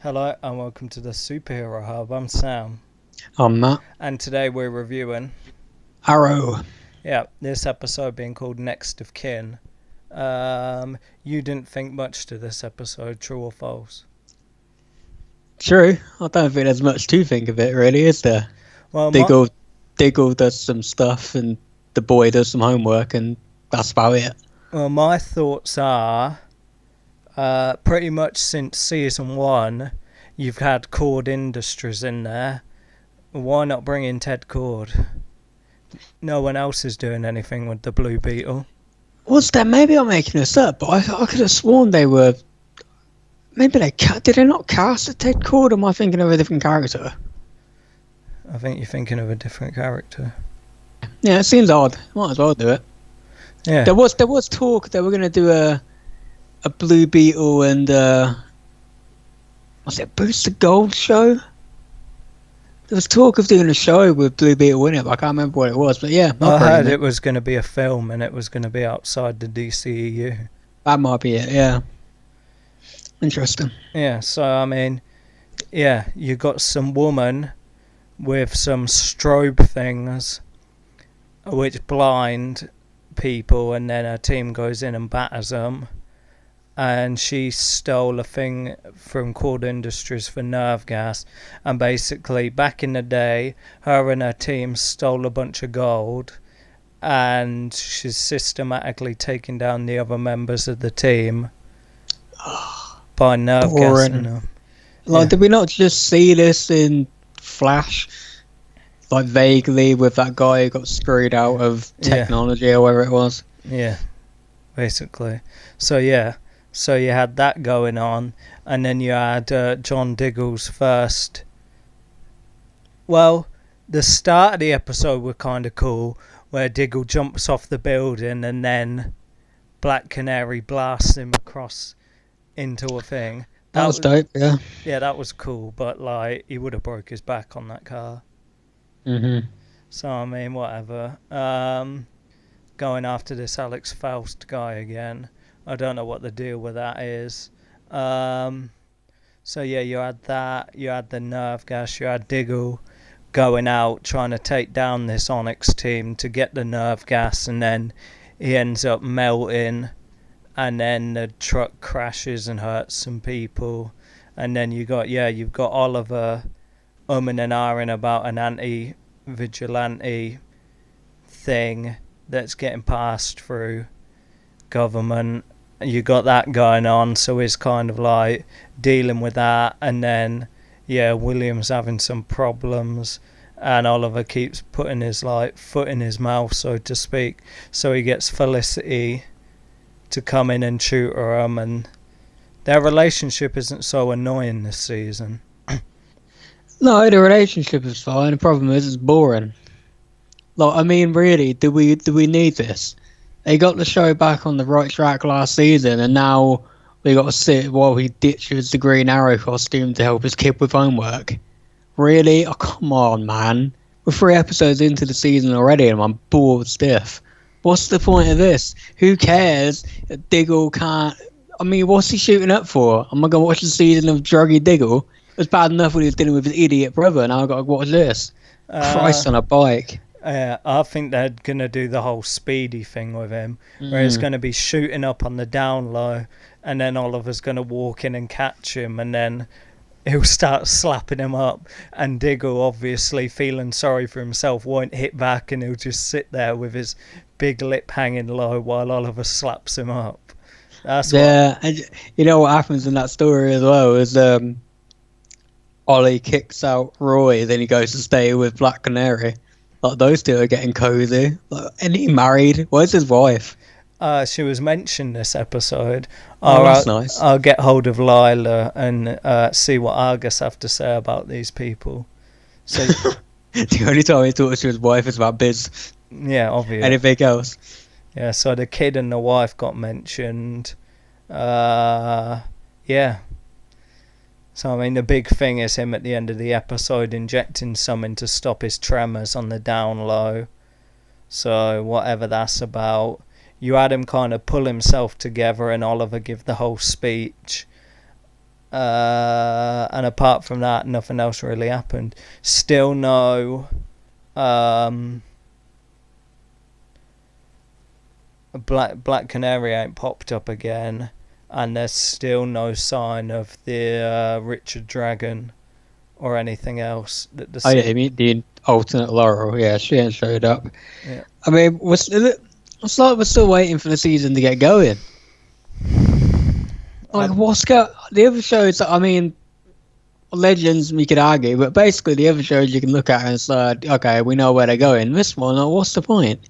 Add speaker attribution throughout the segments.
Speaker 1: Hello and welcome to the Superhero Hub. I'm Sam,
Speaker 2: I'm Matt.
Speaker 1: and today we're reviewing,
Speaker 2: Arrow.
Speaker 1: this episode being called Next of Kin. You didn't think much to this episode, true or false?
Speaker 2: True. I don't think there's much to think of it, really, is there?
Speaker 1: Well,
Speaker 2: Diggle does some stuff, and the boy does some homework, and that's about it.
Speaker 1: my thoughts are, pretty much since season 1, you've had Cord Industries in there. Why not bring in Ted Cord? No one else is doing anything with the Blue Beetle.
Speaker 2: Was there? Maybe I'm making this up, but I could have sworn they were. Maybe did they not cast a Ted Cord? Or am I thinking of a different character?
Speaker 1: I think you're thinking of a different character.
Speaker 2: Yeah, it seems odd. Might as well do it.
Speaker 1: Yeah.
Speaker 2: There was talk that we're going to do a Blue Beetle and was it Booster Gold show? There was talk of doing a show with Blue Beetle in it, but I can't remember what it was. But yeah,
Speaker 1: I heard it was going to be a film and it was going to be outside the DCEU.
Speaker 2: That might be it, yeah. Interesting.
Speaker 1: Yeah, so I mean, yeah, you got some woman with some strobe things which blind people, and then her team goes in and batters them. And she stole a thing from Cord Industries for nerve gas. And basically, back in the day, her and her team stole a bunch of gold. And she's systematically taking down the other members of the team by nerve gassing them.
Speaker 2: Like, did we not just see this in Flash? Like, vaguely, with that guy who got screwed out of technology or whatever it was?
Speaker 1: Yeah, basically. So, yeah. So you had that going on, and then you had John Diggle's first. Well, the start of the episode was kind of cool, where Diggle jumps off the building, and then Black Canary blasts him across into a thing.
Speaker 2: That was dope, yeah.
Speaker 1: Yeah, that was cool, but like he would have broke his back on that car.
Speaker 2: Mhm.
Speaker 1: So I mean, whatever. Going after this Alex Faust guy again. I don't know what the deal with that is. So yeah, you had that. You had the nerve gas. You had Diggle going out trying to take down this Onyx team to get the nerve gas, and then he ends up melting, and then the truck crashes and hurts some people. And then you've got Oliver and ahhing about an anti-vigilante thing that's getting passed through government. You got that going on, so he's kind of like dealing with that. And then William's having some problems, and Oliver keeps putting his foot in his mouth, so to speak, so he gets Felicity to come in and tutor him, and their relationship isn't so annoying this season.
Speaker 2: No, the relationship is fine. The problem is it's boring. Like, I mean, really, do we need this? They got the show back on the right track last season, and now we got to sit while he ditches the Green Arrow costume to help his kid with homework. Really? Oh, come on, man. We're 3 episodes into the season already, and I'm bored stiff. What's the point of this? Who cares? Diggle can't... I mean, what's he shooting up for? Am I going to watch the season of Druggy Diggle? It was bad enough when he was dealing with his idiot brother, now I've got to watch this. Christ on a bike.
Speaker 1: I think they're going to do the whole Speedy thing with him, where he's going to be shooting up on the down low, and then Oliver's going to walk in and catch him, and then he'll start slapping him up, and Diggle, obviously feeling sorry for himself, won't hit back, and he'll just sit there with his big lip hanging low while Oliver slaps him up.
Speaker 2: And you know what happens in that story as well is Ollie kicks out Roy, then he goes to stay with Black Canary. Like, those two are getting cozy. Like, and he married. Where's his wife?
Speaker 1: She was mentioned this episode.
Speaker 2: That's nice.
Speaker 1: I'll get hold of Lila and see what Argus have to say about these people. So
Speaker 2: the only time he talks to his wife is about biz.
Speaker 1: Yeah, obviously.
Speaker 2: Anything else?
Speaker 1: Yeah, so the kid and the wife got mentioned. So, I mean, the big thing is him at the end of the episode injecting something to stop his tremors on the down low. So, whatever that's about. You had him kind of pull himself together and Oliver give the whole speech. And and apart from that, nothing else really happened. Still no Black Canary ain't popped up again, and there's still no sign of the Richard Dragon or anything else.
Speaker 2: Oh yeah, you mean the alternate Laurel? Yeah, she ain't showed up.
Speaker 1: Yeah.
Speaker 2: I mean, it's like we're still waiting for the season to get going. Like, the other shows? I mean, Legends we could argue, but basically the other shows you can look at and it's like, okay, we know where they're going. This one, what's the point?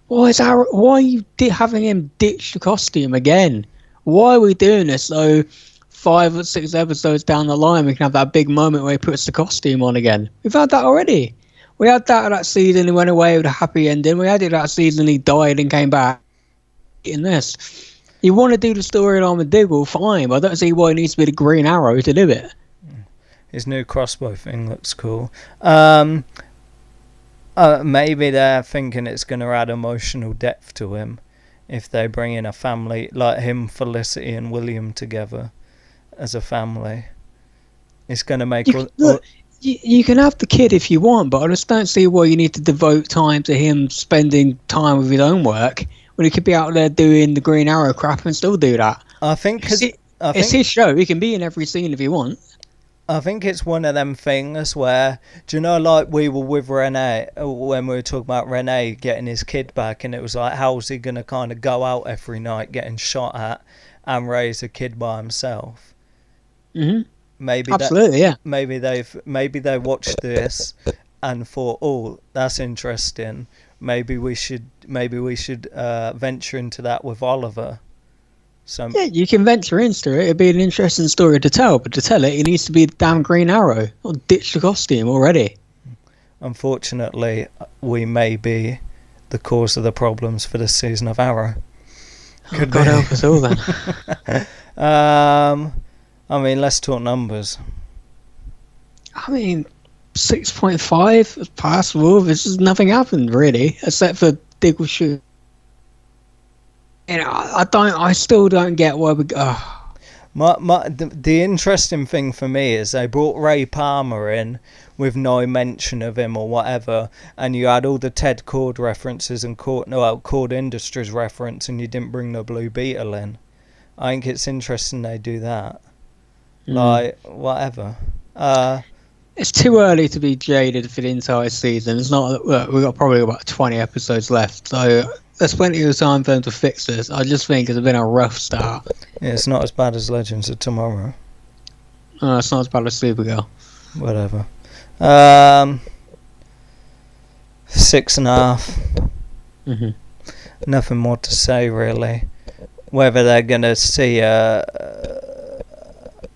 Speaker 2: Why are you having him ditch the costume again? Why are we doing this? So 5 or 6 episodes down the line, we can have that big moment where he puts the costume on again. We've had that already. We had that season he went away with a happy ending. We had it that season he died and came back. In this, you want to do the storyline with Diggle, fine, but I don't see why it needs to be the Green Arrow to do it.
Speaker 1: His new crossbow thing looks cool. Maybe they're thinking it's going to add emotional depth to him if they bring in a family like him, Felicity and William together as a family. It's going to make...
Speaker 2: You can have the kid if you want, but I just don't see why you need to devote time to him spending time with his own work when he could be out there doing the Green Arrow crap and still do that.
Speaker 1: I think...
Speaker 2: It's his show. He can be in every scene if he wants.
Speaker 1: I think it's one of them things where, do you know, like we were with Rene, when we were talking about Rene getting his kid back, and it was like, how's he going to kind of go out every night getting shot at and raise a kid by himself?
Speaker 2: Mm-hmm.
Speaker 1: Maybe
Speaker 2: absolutely, yeah.
Speaker 1: Maybe they watched this and thought, oh, that's interesting. Maybe we should venture into that with Oliver.
Speaker 2: Yeah, you can venture into it. It'd be an interesting story to tell, but to tell it, it needs to be the damn Green Arrow. Or ditch the costume already.
Speaker 1: Unfortunately, we may be the cause of the problems for this season of Arrow.
Speaker 2: God help us all then.
Speaker 1: I mean, let's talk numbers.
Speaker 2: I mean, 6.5 is passable. Nothing happened really, except for Diggle shoot. You know, I still don't get where we go.
Speaker 1: The interesting thing for me is they brought Ray Palmer in with no mention of him or whatever, and you had all the Ted Cord references and Cord Industries reference, and you didn't bring the Blue Beetle in. I think it's interesting they do that. Like, whatever.
Speaker 2: It's too early to be jaded for the entire season. It's not. We've got probably about 20 episodes left, so there's plenty of time for them to fix this. I just think it's been a rough start.
Speaker 1: Yeah, it's not as bad as Legends of Tomorrow.
Speaker 2: No, it's not as bad as Supergirl.
Speaker 1: Whatever. 6.5.
Speaker 2: Mm-hmm.
Speaker 1: Nothing more to say, really. Whether they're going to see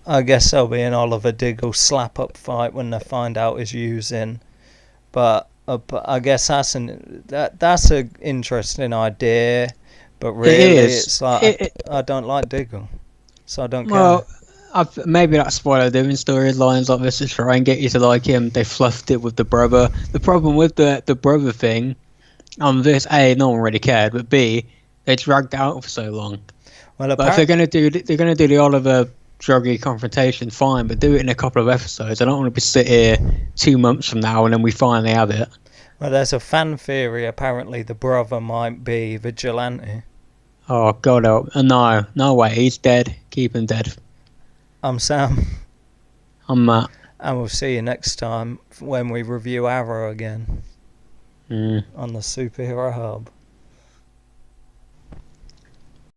Speaker 1: I guess there'll be an Oliver Diggle slap-up fight when they find out he's using. But I guess that's an interesting idea. But really, it's like I don't like Diggle, so I don't care.
Speaker 2: Well, maybe that's why they're doing storylines like this to try and get you to like him. They fluffed it with the brother. The problem with the brother thing, this A, no one really cared, but B, they dragged it out for so long. Well, but if they're gonna do the Oliver druggy confrontation, fine, but do it in a couple of episodes. I don't want to be sit here 2 months from now and then we finally have it.
Speaker 1: Well, there's a fan theory. Apparently, the brother might be Vigilante.
Speaker 2: Oh God, no way, he's dead. Keep him dead.
Speaker 1: I'm Sam.
Speaker 2: I'm Matt.
Speaker 1: And we'll see you next time when we review Arrow again on the Superhero Hub.